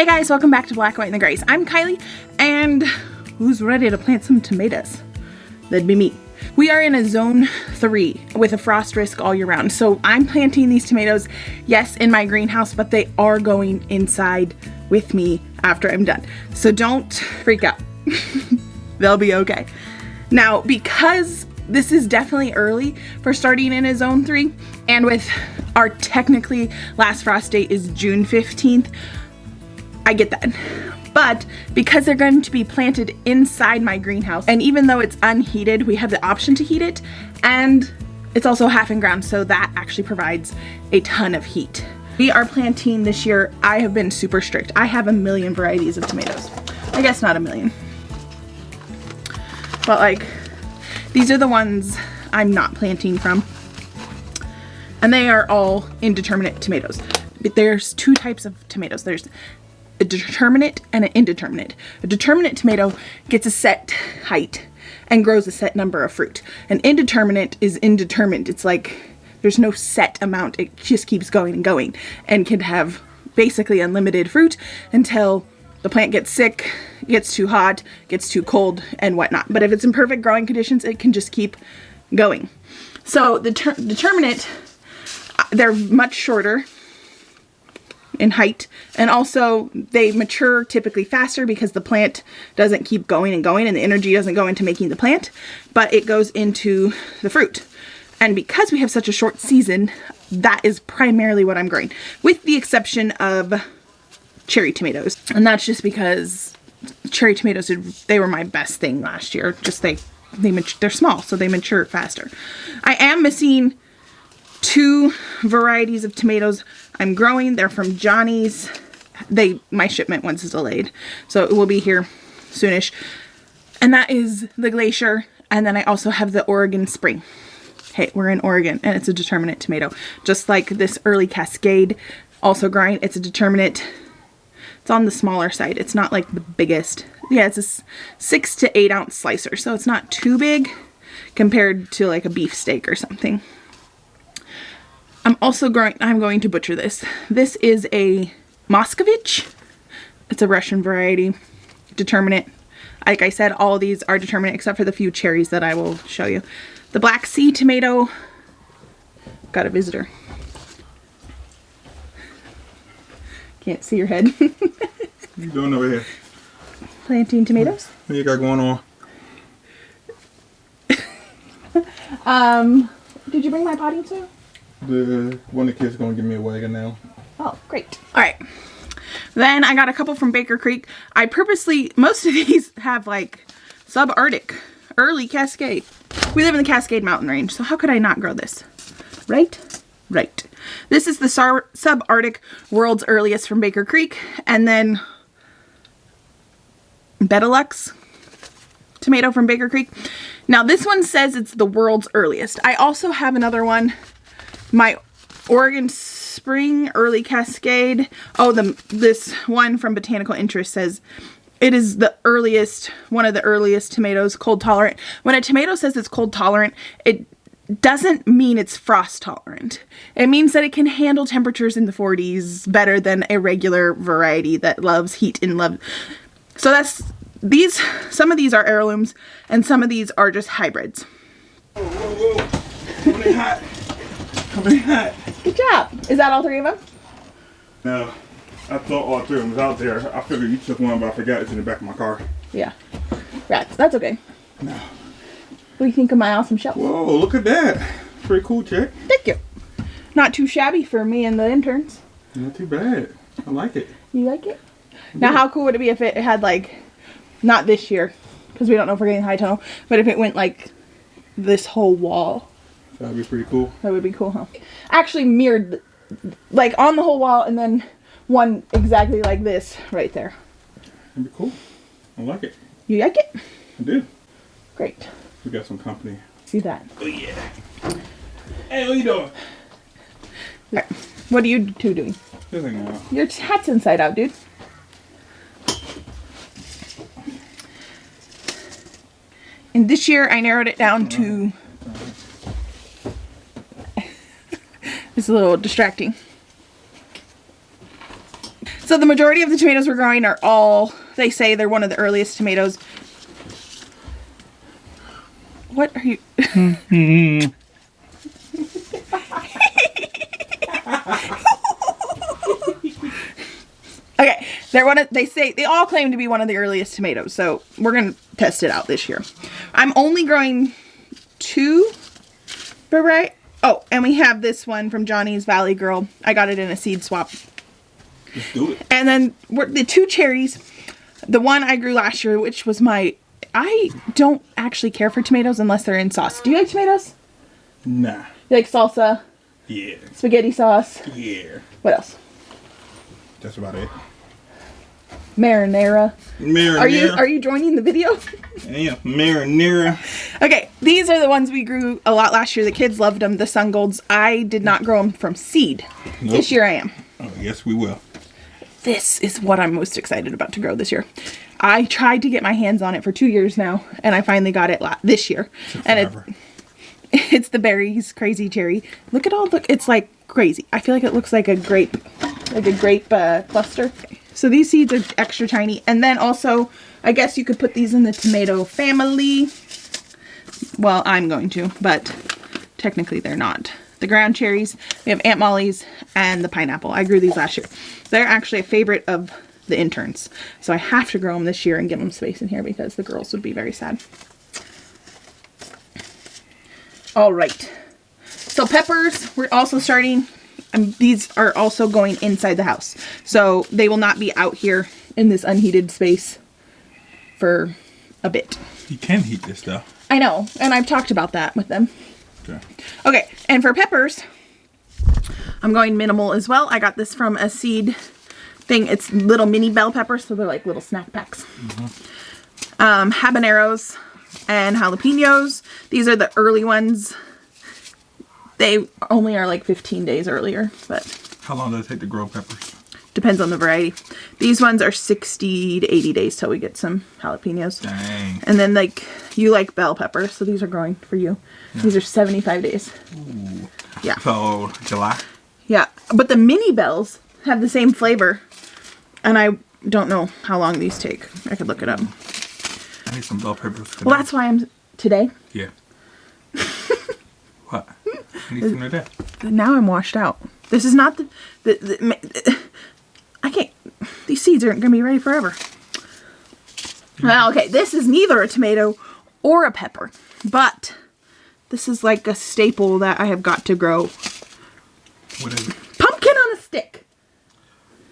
Hey guys, welcome back to Black, White, and the Grays. I'm Kylie, and who's ready to plant some tomatoes? That'd be me. We are in a zone 3 with a frost risk all year round. So I'm planting these tomatoes, yes, in my greenhouse, but they are going inside with me after I'm done. So don't freak out. They'll be okay. Now, because this is definitely early for starting in a zone 3, and with our technically last frost date is June 15th, I get that. But because they're going to be planted inside my greenhouse, and even though it's unheated, we have the option to heat it, and it's also half in ground, so that actually provides a ton of heat. We are planting this year. I have been super strict. I have a million varieties of tomatoes. I guess not a million. But like, these are the ones I'm not planting from. And they are all indeterminate tomatoes. But there's two types of tomatoes. There's a determinate and an indeterminate. A determinate tomato gets a set height and grows a set number of fruit. An indeterminate is indeterminate. It's like there's no set amount. It just keeps going and going and can have basically unlimited fruit until the plant gets sick, gets too hot, gets too cold, and whatnot. But if it's in perfect growing conditions, it can just keep going. So the determinate, they're much shorter in height, and also they mature typically faster because the plant doesn't keep going and going and the energy doesn't go into making the plant, but it goes into the fruit. And because we have such a short season, that is primarily what I'm growing, with the exception of cherry tomatoes. And that's just because cherry tomatoes, they were my best thing last year. Just they're small, so they mature faster. I am missing 2 varieties of tomatoes I'm growing. They're from Johnny's. My shipment once is delayed, so it will be here soonish. And that is the Glacier, and then I also have the Oregon Spring. Hey, we're in Oregon, and it's a determinate tomato. Just like this early Cascade, also growing. It's a determinate. It's on the smaller side. It's not like the biggest. Yeah, it's a 6 to 8 ounce slicer, so it's not too big compared to like a beef steak or something. I'm going to butcher this. This is a Moscovich. It's a Russian variety, determinate. Like I said, all of these are determinate except for the few cherries that I will show you. The Black Sea tomato, got a visitor. Can't see your head. What you doing over here? Planting tomatoes. What you got going on? Did you bring my potting soil? One of the kids gonna give me a wagon now. Oh, great. All right. Then I got a couple from Baker Creek. I purposely, most of these have like subarctic, early Cascade. We live in the Cascade Mountain Range, so how could I not grow this? Right? Right. This is the subarctic world's earliest from Baker Creek, and then Betelux tomato from Baker Creek. Now this one says it's the world's earliest. I also have another one, my Oregon Spring Early Cascade. Oh, this one from Botanical Interest says it is the earliest, one of the earliest tomatoes, cold tolerant. When a tomato says it's cold tolerant, it doesn't mean it's frost tolerant. It means that it can handle temperatures in the 40s better than a regular variety that loves heat and love. So that's these. Some of these are heirlooms, and some of these are just hybrids. Whoa, whoa, whoa! Coming hot. Coming hot. Good job. Is that all 3 of them? No, I thought all 3 of them was out there. I figured you took one, but I forgot it's in the back of my car. Yeah. Rats. That's okay. No. What do you think of my awesome shelf? Whoa, look at that. Pretty cool, chick. Thank you. Not too shabby for me and the interns. Not too bad. I like it. You like it? Now, how cool would it be if it had like, not this year, because we don't know if we're getting high tunnel, but if it went like this whole wall? That'd be pretty cool. That would be cool, huh? Actually mirrored, like on the whole wall, and then one exactly like this right there. That'd be cool. I like it. You like it? I do. Great. We got some company. See that? Oh yeah. Hey, what you doing? All right. What are you 2 doing? Just hanging out. Your hat's inside out, dude. And this year I narrowed it down to it's a little distracting. So the majority of the tomatoes we're growing are all, they say they're one of the earliest tomatoes. What are you? Okay, they're one of, they say, they all claim to be one of the earliest tomatoes, so we're going to test it out this year. I'm only growing 2 variety. Oh, and we have this one from Johnny's Valley Girl. I got it in a seed swap. Let's do it. And then the 2 cherries. The one I grew last year, which was my... I don't actually care for tomatoes unless they're in sauce. Do you like tomatoes? Nah. You like salsa? Yeah. Spaghetti sauce? Yeah. What else? That's about it. Marinara. Marinara. Are you joining the video? Yeah, marinara. Okay, these are the ones we grew a lot last year. The kids loved them, the Sun Golds. I did not grow them from seed. Nope. This year I am. Oh, yes, we will. This is what I'm most excited about to grow this year. I tried to get my hands on it for 2 years now, and I finally got it this year. And it's the Berries Crazy Cherry. Look at it's like crazy. I feel like it looks like a grape cluster. So these seeds are extra tiny. And then also, I guess you could put these in the tomato family. Well, I'm going to, but technically they're not. The ground cherries, we have Aunt Molly's, and the pineapple. I grew these last year. They're actually a favorite of the interns. So I have to grow them this year and give them space in here because the girls would be very sad. All right. So peppers, we're also starting, these are also going inside the house. So they will not be out here in this unheated space for a bit. You can heat this stuff. I know, and I've talked about that with them. Okay. Okay, and for peppers, I'm going minimal as well. I got this from a seed thing. It's little mini bell peppers, so they're like little snack packs. Habaneros and jalapenos. These are the early ones. They only are like 15 days earlier, but... How long does it take to grow peppers? Depends on the variety. These ones are 60 to 80 days till we get some jalapenos. Dang. And then like, you like bell peppers, so these are growing for you. Yeah. These are 75 days. Ooh. Yeah. So, July? Yeah, but the mini bells have the same flavor. And I don't know how long these take. I could look it up. I need some bell peppers today. Well, that's why I'm... Today? Yeah. What? I need some today. Now I'm washed out. This is not I can't... These seeds aren't going to be ready forever. Well, okay, this is neither a tomato or a pepper. But this is like a staple that I have got to grow. What is it? Pumpkin on a stick.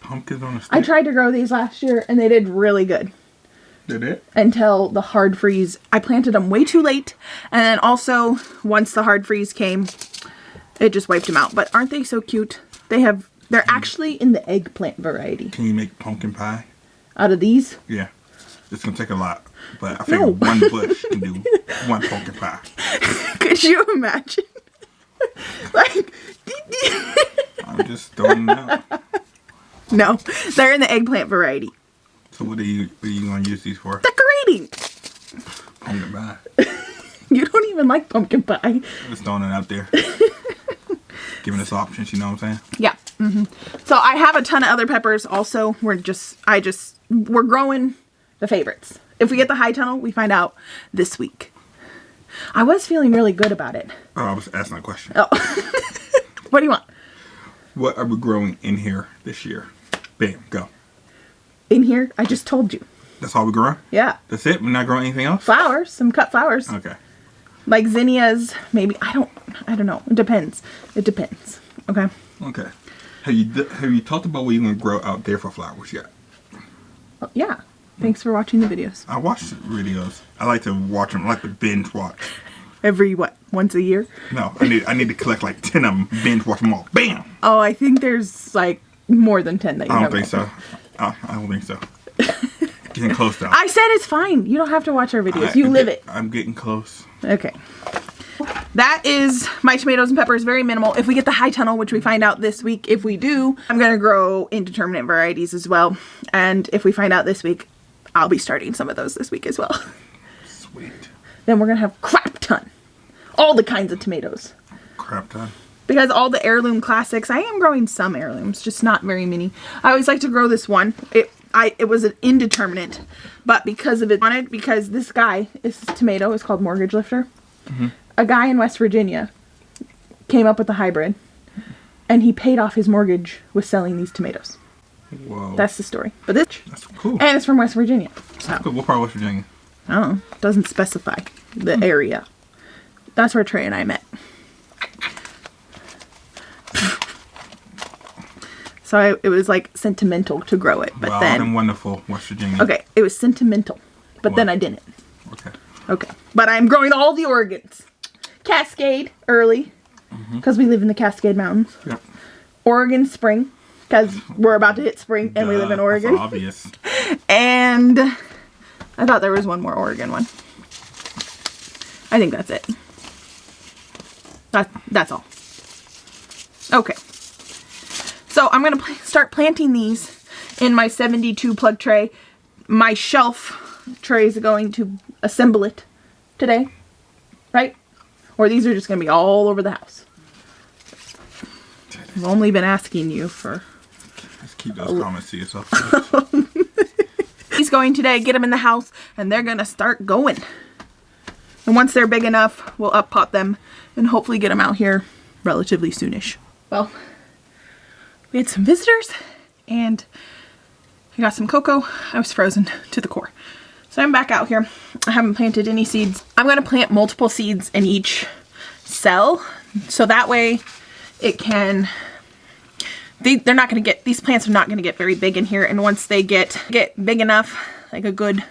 Pumpkins on a stick? I tried to grow these last year and they did really good. Did it? Until the hard freeze. I planted them way too late. And then also, once the hard freeze came, it just wiped them out. But aren't they so cute? They're actually in the eggplant variety. Can you make pumpkin pie? Out of these? Yeah. It's going to take a lot. But I figure one bush can do one pumpkin pie. Could you imagine? Like... I'm just throwing it out. No, they're in the eggplant variety. So what are you going to use these for? Decorating. Pumpkin pie. You don't even like pumpkin pie. Just throwing it out there. Giving us options, you know what I'm saying? Yeah. So I have a ton of other peppers also. We're growing the favorites. If we get the high tunnel, we find out this week. I was feeling really good about it. Oh, I was asking a question. Oh. What do you want? What are we growing in here this year? Bam, go. In here? I just told you. That's all we're growing? Yeah. That's it? We're not growing anything else? Flowers. Some cut flowers. Okay. Like zinnias, maybe. I don't know. It depends. It depends. Okay. Okay. Have you talked about what you're going to grow out there for flowers yet? Well, yeah. Thanks for watching the videos. I watch videos. I like to watch them. I like to binge watch. Every, what, once a year? No, I need to collect like 10 of them, binge watch them all. Bam! Oh, I think there's like more than 10 that you I have. don't think so. I don't think so. Getting close though. I said it's fine. You don't have to watch our videos. You live it. I'm getting close. Okay. That is my tomatoes and peppers. Very minimal. If we get the high tunnel, which we find out this week, if we do, I'm going to grow indeterminate varieties as well. And if we find out this week, I'll be starting some of those this week as well. Sweet. Then we're going to have crap ton. All the kinds of tomatoes. Crap ton. because all the heirloom classics, I am growing some heirlooms, just not very many. I always like to grow this one. It was an indeterminate, but because this guy, this tomato is called Mortgage Lifter. A guy in West Virginia came up with a hybrid, and he paid off his mortgage with selling these tomatoes. Whoa. That's the story. But that's cool. And it's from West Virginia. So. Cool. What part of West Virginia? Oh, doesn't specify the area. That's where Trey and I met. So it was like sentimental to grow it, but then wonderful, West Virginia. Okay, it was sentimental, but then I didn't. Okay. But I'm growing all the Oregons. Cascade early, because we live in the Cascade Mountains. Yep. Oregon Spring, because we're about to hit spring and we live in Oregon. That's obvious. And I thought there was one more Oregon one. I think that's it. That's all. Okay. So I'm going to start planting these in my 72 plug tray. My shelf tray is going to assemble it today, right? Or these are just going to be all over the house. I've only been asking you for... Just keep those comments to yourself. He's going today, get them in the house, and they're going to start going. And once they're big enough, we'll up pot them and hopefully get them out here relatively soonish. Well, we had some visitors and I got some cocoa. I was frozen to the core. So I'm back out here. I haven't planted any seeds. I'm going to plant multiple seeds in each cell. So that way it can, they're not going to get, these plants are not going to get very big in here. And once they get big enough, like a good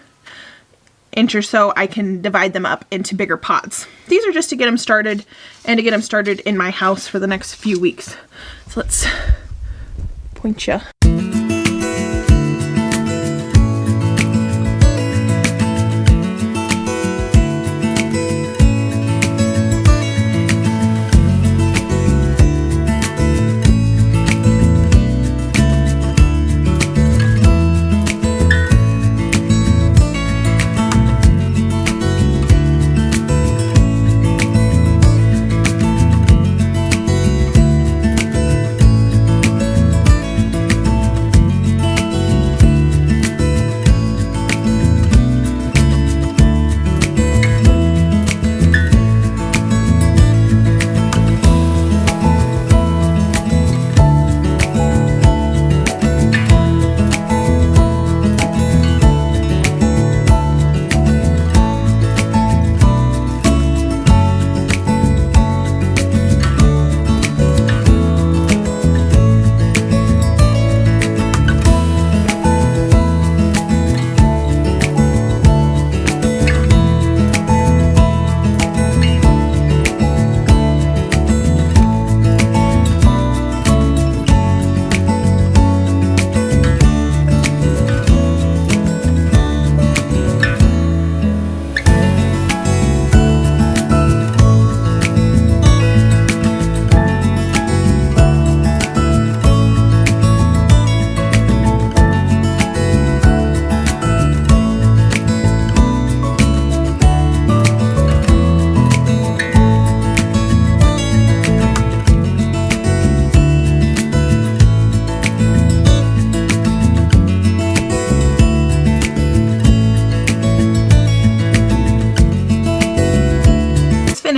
inch or so, I can divide them up into bigger pots. These are just to get them started and to get them started in my house for the next few weeks. So let's point you.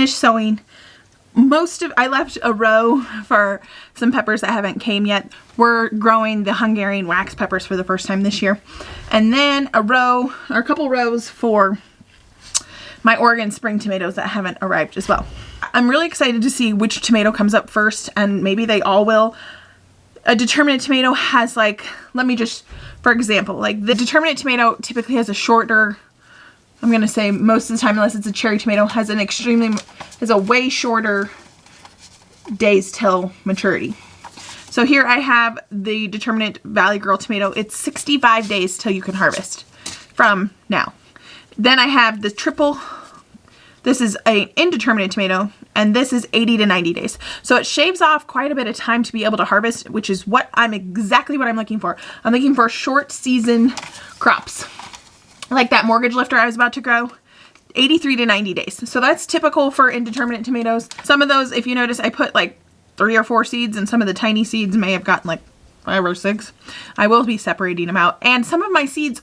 Sowing. I left a row for some peppers that haven't came yet. We're growing the Hungarian wax peppers for the first time this year. And then a couple rows for my Oregon spring tomatoes that haven't arrived as well. I'm really excited to see which tomato comes up first, and maybe they all will. A determinate tomato has for example, like the determinate tomato typically has a shorter, I'm going to say most of the time, unless it's a cherry tomato, has a way shorter days till maturity. So here I have the Determinant Valley Girl tomato. It's 65 days till you can harvest from now. Then I have the triple, this is an indeterminate tomato, and this is 80 to 90 days. So it shaves off quite a bit of time to be able to harvest, which is exactly what I'm looking for. I'm looking for short season crops. Like that Mortgage Lifter I was about to grow, 83 to 90 days. So that's typical for indeterminate tomatoes. Some of those, if you notice, I put like 3 or 4 seeds, and some of the tiny seeds may have gotten like 5 or 6. I will be separating them out. And some of my seeds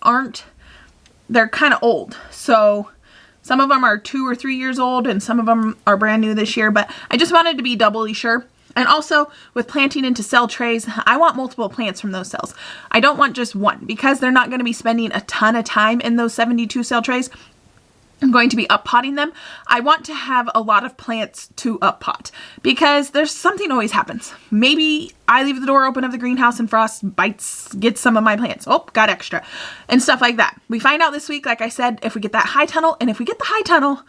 they're kind of old. So some of them are 2 or 3 years old and some of them are brand new this year, but I just wanted to be doubly sure. And also with planting into cell trays, I want multiple plants from those cells. I don't want just one because they're not going to be spending a ton of time in those 72 cell trays. I'm going to be up potting them. I want to have a lot of plants to up pot because there's something always happens. Maybe I leave the door open of the greenhouse and frost gets some of my plants. Oh, got extra and stuff like that. We find out this week, like I said, if we get that high tunnel, and if we get the high tunnel,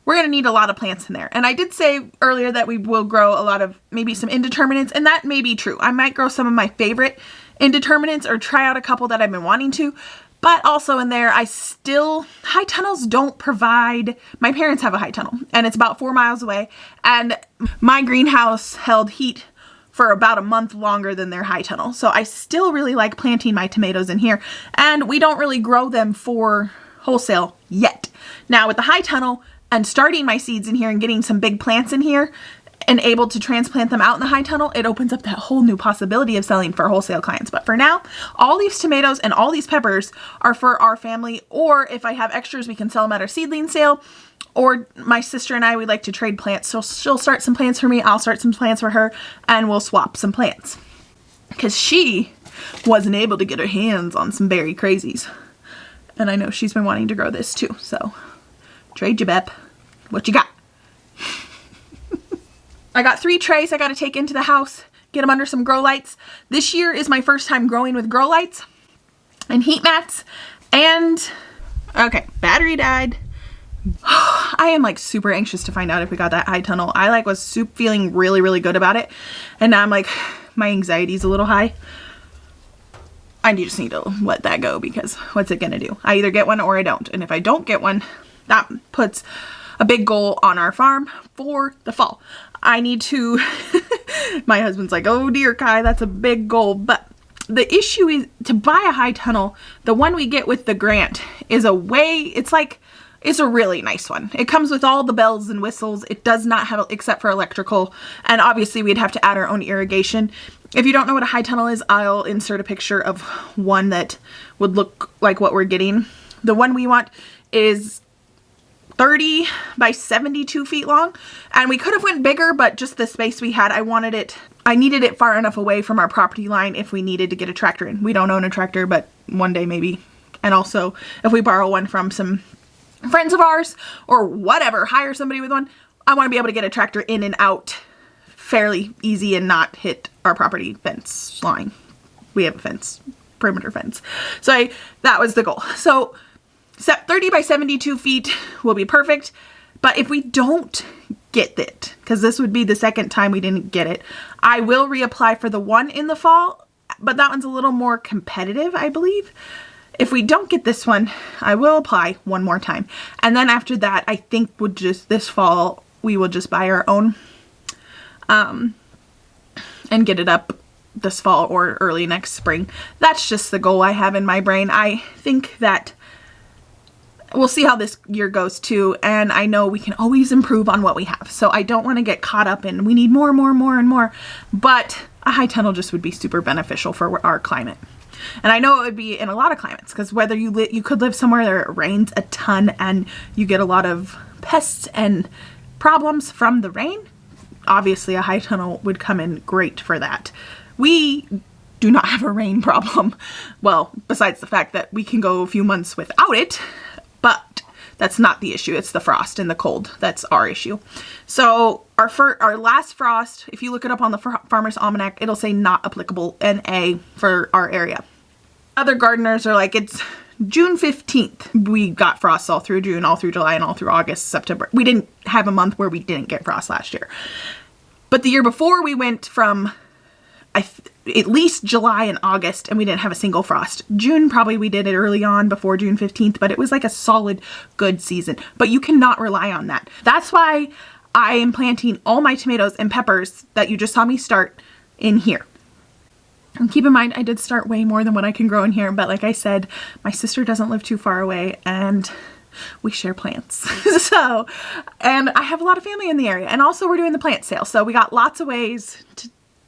we're going to need a lot of plants in there. And I did say earlier that we will grow a lot of maybe some indeterminates, and that may be true. I might grow some of my favorite indeterminates or try out a couple that I've been wanting to. But also in there, high tunnels don't provide, my parents have a high tunnel and it's about 4 miles away, and my greenhouse held heat for about a month longer than their high tunnel. So I still really like planting my tomatoes in here, and we don't really grow them for wholesale yet. Now with the high tunnel and starting my seeds in here and getting some big plants in here, and able to transplant them out in the high tunnel, it opens up that whole new possibility of selling for wholesale clients. But for now, all these tomatoes and all these peppers are for our family, or if I have extras, we can sell them at our seedling sale, or my sister and I, we like to trade plants. So she'll start some plants for me, I'll start some plants for her, and we'll swap some plants. Because she wasn't able to get her hands on some berry crazies. And I know she's been wanting to grow this too, so trade you, Bep. What you got? I got 3 trays I got to take into the house, get them under some grow lights. This year is my first time growing with grow lights and heat mats. And, okay, battery died. I am like super anxious to find out if we got that high tunnel. I like was feeling really, really good about it. And now I'm like, my anxiety's a little high. I just need to let that go because what's it going to do? I either get one or I don't. And if I don't get one, that puts a big goal on our farm for the fall. I need to, my husband's like, oh dear, Kai, that's a big goal. But the issue is to buy a high tunnel. The one we get with the grant is it's a really nice one. It comes with all the bells and whistles. It does not have, except for electrical. And obviously we'd have to add our own irrigation. If you don't know what a high tunnel is, I'll insert a picture of one that would look like what we're getting. The one we want is 30 by 72 feet long, and we could have went bigger, but just the space we had, I needed it far enough away from our property line if we needed to get a tractor in. We don't own a tractor, but one day maybe. And also if we borrow one from some friends of ours or whatever, hire somebody with one, I want to be able to get a tractor in and out fairly easy and not hit our property fence line. We have a fence, perimeter fence. So that was the goal. So 30 by 72 feet will be perfect. But if we don't get it, because this would be the second time we didn't get it, I will reapply for the one in the fall, but that one's a little more competitive, I believe. If we don't get this one, I will apply one more time. And then after that, I think this fall, we will just buy our own and get it up this fall or early next spring. That's just the goal I have in my brain. I think that we'll see how this year goes too, and I know we can always improve on what we have. So I don't want to get caught up in we need more and more, but a high tunnel just would be super beneficial for our climate. And I know it would be in a lot of climates, because whether you could live somewhere where it rains a ton and you get a lot of pests and problems from the rain, obviously a high tunnel would come in great for that. We do not have a rain problem. Well, besides the fact that we can go a few months without it, but that's not the issue. It's the frost and the cold. That's our issue. So our last frost, if you look it up on the Farmer's Almanac, it'll say not applicable NA for our area. Other gardeners are like, it's June 15th. We got frost all through June, all through July, and all through August, September. We didn't have a month where we didn't get frost last year. But the year before, we went from at least July and August, and we didn't have a single frost. June, probably we did it early on before June 15th, but it was like a solid good season. But you cannot rely on that. That's why I am planting all my tomatoes and peppers that you just saw me start in here. And keep in mind, I did start way more than what I can grow in here, but like I said, my sister doesn't live too far away, and we share plants. So, and I have a lot of family in the area, and also we're doing the plant sale. So we got lots of ways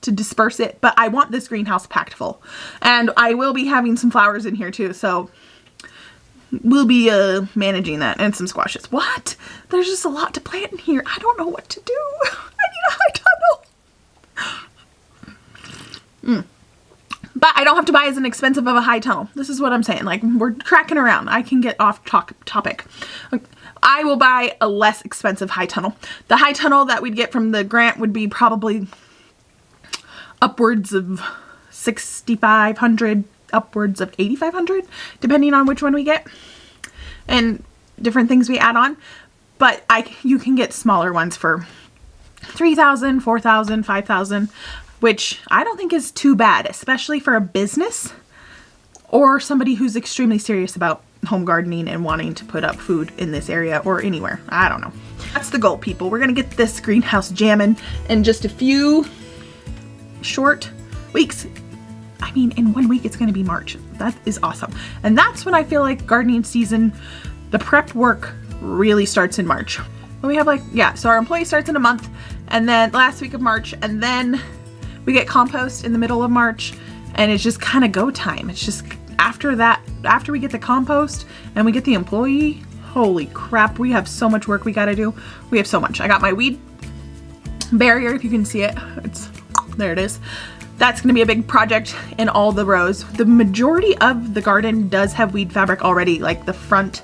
to disperse it, but I want this greenhouse packed full. And I will be having some flowers in here too, so we'll be managing that, and some squashes. What? There's just a lot to plant in here. I don't know what to do. I need a high tunnel. But I don't have to buy as an expensive of a high tunnel. This is what I'm saying. Like, we're cracking around. I can get off topic. I will buy a less expensive high tunnel. The high tunnel that we'd get from the grant would be probably upwards of $6,500, upwards of $8,500, depending on which one we get and different things we add on. But you can get smaller ones for $3,000, $4,000, $5,000, which I don't think is too bad, especially for a business or somebody who's extremely serious about home gardening and wanting to put up food in this area or anywhere. I don't know. That's the goal, people. We're gonna get this greenhouse jamming in just a few short weeks. I mean, in 1 week it's gonna be March. That is awesome. And that's when I feel like gardening season, the prep work really starts in March. When we have so our employee starts in a month, and then last week of March, and then we get compost in the middle of March, and it's just kind of go time. It's just after that, after we get the compost and we get the employee, holy crap, we have so much work we gotta do. We have so much. I got my weed barrier, if you can see it. There it is. That's gonna be a big project in all the rows. The majority of the garden does have weed fabric already, like the front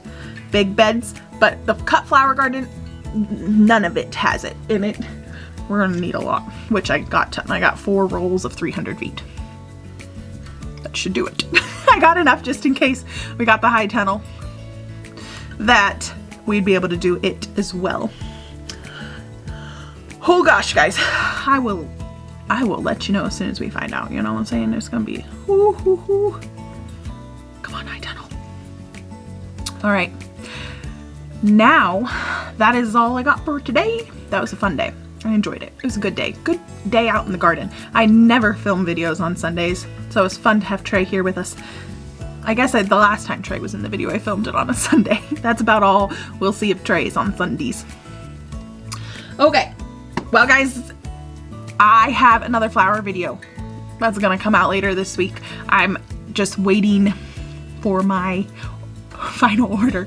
big beds, but the cut flower garden, none of it has it in it. We're gonna need a lot, which I got 4 rolls of 300 feet. That should do it. I got enough just in case we got the high tunnel that we'd be able to do it as well. Oh gosh, guys, I will let you know as soon as we find out. You know what I'm saying? There's gonna be Come on, high tunnel. All right, now that is all I got for today. That was a fun day. I enjoyed it. It was a good day. Good day out in the garden. I never film videos on Sundays, so it was fun to have Trey here with us. I guess the last time Trey was in the video, I filmed it on a Sunday. That's about all we'll see of Trey's on Sundays. Okay, well guys, I have another flower video that's gonna come out later this week. I'm just waiting for my final order.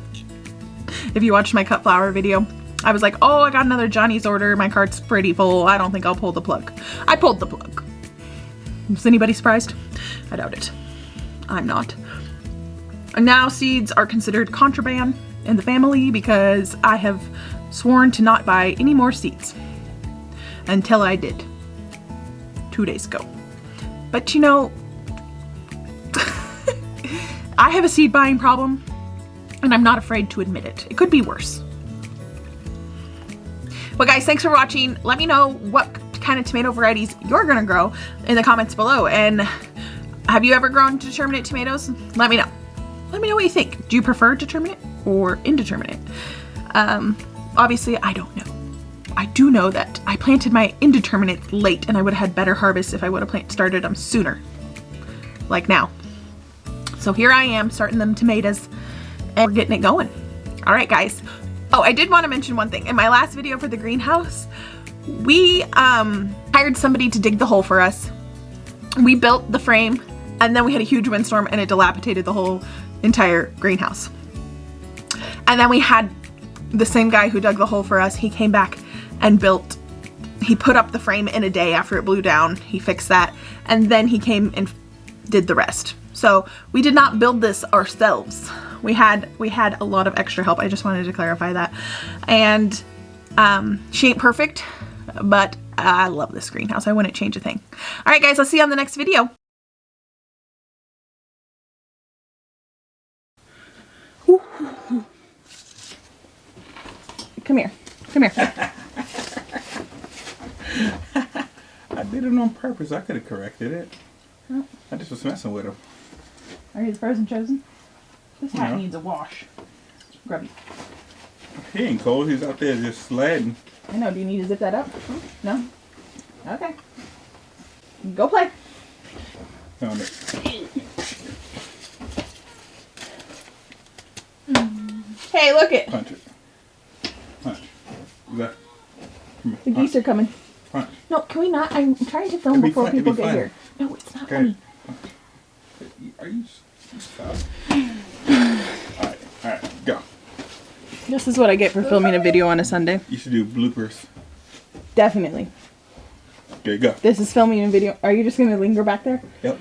If you watched my cut flower video, I was like, oh, I got another Johnny's order. My cart's pretty full. I don't think I'll pull the plug. I pulled the plug. Is anybody surprised? I doubt it. I'm not. And now seeds are considered contraband in the family because I have sworn to not buy any more seeds until I did 2 days ago. But you know, I have a seed buying problem and I'm not afraid to admit it. It could be worse. Well guys, thanks for watching. Let me know what kind of tomato varieties you're gonna grow in the comments below. And have you ever grown determinate tomatoes? Let me know. Let me know what you think. Do you prefer determinate or indeterminate? Obviously, I don't know. I do know that I planted my indeterminate late and I would have had better harvest if I would have started them sooner. Like now. So here I am starting them tomatoes and we're getting it going. All right, guys. Oh, I did want to mention one thing. In my last video for the greenhouse, we hired somebody to dig the hole for us. We built the frame and then we had a huge windstorm and it dilapidated the whole entire greenhouse. And then we had the same guy who dug the hole for us. He came back and he put up the frame in a day after it blew down. He fixed that. And then he came and did the rest. So we did not build this ourselves. We had a lot of extra help. I just wanted to clarify that. And she ain't perfect, but I love this greenhouse. I wouldn't change a thing. All right, guys, I'll see you on the next video. Come here. Come here. I did it on purpose. I could have corrected it. Oh. I just was messing with him. Are you the frozen chosen? This hat needs a wash. Grubby. He ain't cold. He's out there just sledding. I know. Do you need to zip that up? No? Okay. Go play. Found it. Hey, look it. Punch it. Punch. There. Come The here. geese are coming. Punch. No, can we not? I'm trying to film It'd be before fun- it'd be people get fun. here. No, it's not Okay. funny. Are you stop? Alright, go. This is what I get for filming a video on a Sunday. You should do bloopers. Definitely. Okay, go. This is filming a video. Are you just going to linger back there? Yep.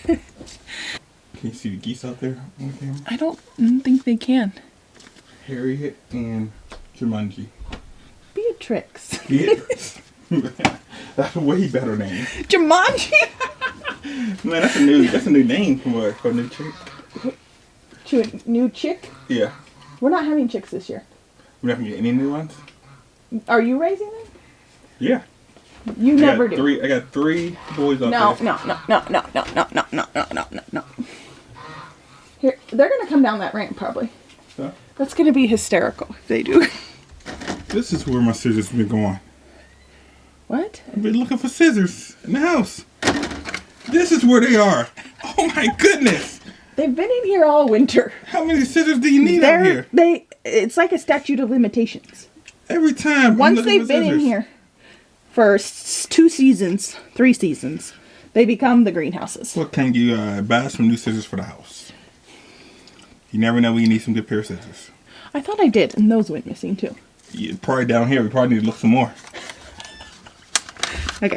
Can you see the geese out there on the camera? I don't think they can. Harriet and Jumanji. Beatrix. Beatrice. That's a way better name. Jumanji? Man, that's a new name for a new chick. To a new chick? Yeah. We're not having chicks this year. We're not gonna get any new ones? Are you raising them? Yeah. You never do. I got 3 boys out No, there. no. Here, they're gonna come down that ramp probably. So, That's gonna be hysterical if they do. this is where my scissors been going. What? I've been looking for scissors in the house. This is where they are. Oh my goodness. They've been in here all winter. How many scissors do you need out here? It's like a statute of limitations. Every time. I'm Once looking they've for been in scissors. here for 2 seasons, 3 seasons, they become the greenhouses. What can you buy some new scissors for the house? You never know when you need some good pair of scissors. I thought I did, and those went missing too. Probably down here. We probably need to look some more.